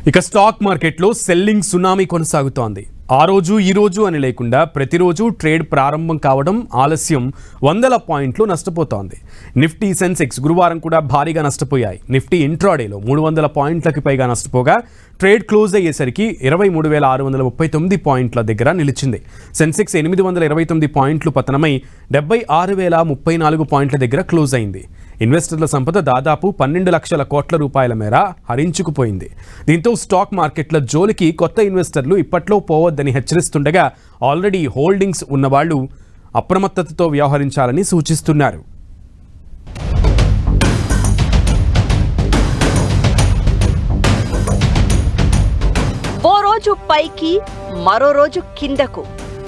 ఇక స్టాక్ మార్కెట్లో selling tsunami కొనసాగుతోంది. ఆ రోజు ఈ రోజు అని లేకుండా ప్రతిరోజు ట్రేడ్ ప్రారంభం కావడం ఆలస్యం వందల పాయింట్లు నష్టపోతోంది. నిఫ్టీ సెన్సెక్స్ గురువారం కూడా భారీగా నష్టపోయాయి. నిఫ్టీ ఇంట్రాడేలో 300 పాయింట్లకి పైగా నష్టపోగా ట్రేడ్ క్లోజ్ అయ్యేసరికి 23,639 పాయింట్ల దగ్గర నిలిచింది. సెన్సెక్స్ 829 పాయింట్లు పతనమై 76,034 పాయింట్ల దగ్గర క్లోజ్ అయింది. ఇన్వెస్టర్ల సంపద దాదాపు 12 లక్షల కోట్ల రూపాయల మేర హరించుకుపోయింది. దీంతో స్టాక్ మార్కెట్ల జోలికి కొత్త ఇన్వెస్టర్లు ఇప్పట్లో పోవద్దని హెచ్చరిస్తుండగా ఆల్రెడీ హోల్డింగ్స్ ఉన్నవాళ్లు అప్రమత్తతతో వ్యవహరించాలని సూచిస్తున్నారు. ఓ రోజు పైకి మరో రోజు కిందకు,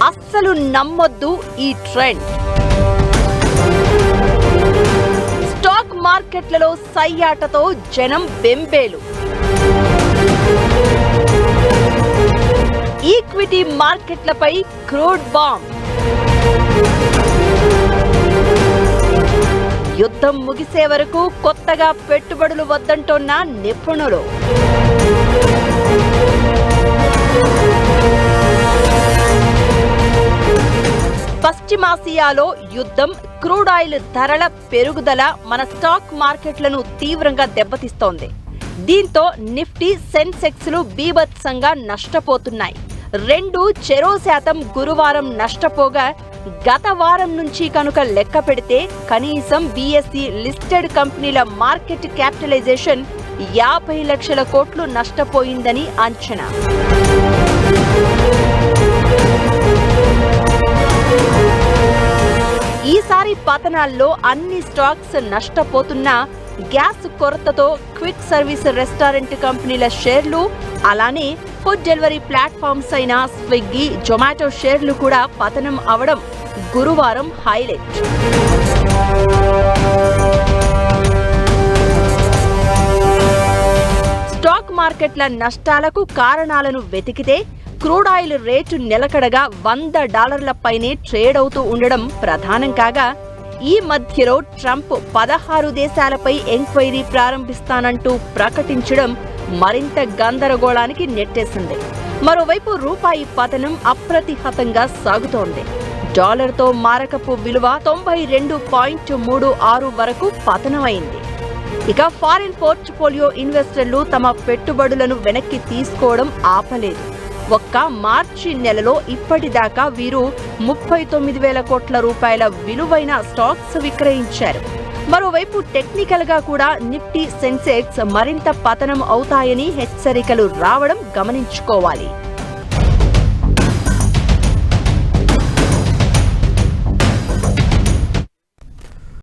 అస్సలు నమ్మొద్దు ఈ ట్రెండ్. స్టాక్ మార్కెట్లలో సయ్యాటతో జనం బెంబేలు. ఈక్విటీ మార్కెట్లపై క్రూడ్ బాంబ్. యుద్ధం ముగిసే వరకు కొత్తగా పెట్టుబడులు వద్దంటోన్న నిపుణులు. పశ్చిమాసియాలో యుద్ధం, క్రూడ్ ఆయిల్ ధరల పెరుగుదల మన స్టాక్ మార్కెట్లను తీవ్రంగా దెబ్బతీస్తోంది. దీంతో నిఫ్టీ, సెన్సెక్స్లు బీభత్సంగా నష్టపోతున్నాయి. 2% గురువారం నష్టపోగా గత వారం నుంచి కనుక లెక్క పెడితే కనీసం బీఎస్ఈ లిస్టెడ్ కంపెనీల మార్కెట్ క్యాపిటలైజేషన్ 50 లక్షల కోట్లు నష్టపోయిందని అంచనా. ఈసారి పతనాల్లో అన్ని స్టాక్స్ నష్టపోతున్నా గ్యాస్ కొరతతో క్విక్ సర్వీస్ రెస్టారెంట్ కంపెనీల షేర్లు, అలానే ఫుడ్ డెలివరీ ప్లాట్ఫామ్స్ అయిన స్విగ్గీ, జొమాటో షేర్లు కూడా పతనం అవడం గురువారం హైలైట్. స్టాక్ మార్కెట్ల నష్టాలకు కారణాలను వెతికితే క్రూడ్ ఆయిల్ రేటు నిలకడగా $100 పైనే ట్రేడ్ అవుతూ ఉండడం ప్రధానం కాగా, ఈ మధ్యలో ట్రంప్ 16 దేశాలపై ఎంక్వైరీ ప్రారంభిస్తానంటూ ప్రకటించడం మరింత గందరగోళానికి నెట్టేసింది. మరోవైపు రూపాయి పతనం అప్రతిహతంగా సాగుతోంది. డాలర్తో మారకపు విలువ 92.36 వరకు పతనమైంది. ఇక ఫారిన్ పోర్ట్ఫోలియో ఇన్వెస్టర్లు తమ పెట్టుబడులను వెనక్కి తీసుకోవడం ఆపలేదు. ఒక్క మార్చి నెలలో ఇప్పటిదాకా వీరు 39,000 కోట్ల రూపాయల విలువైన స్టాక్స్ విక్రయించారు. మరోవైపు టెక్నికల్ గా కూడా నిఫ్టీ, సెన్సెక్స్ మరింత పతనం అవుతాయని హెచ్చరికలు రావడం గమనించుకోవాలి.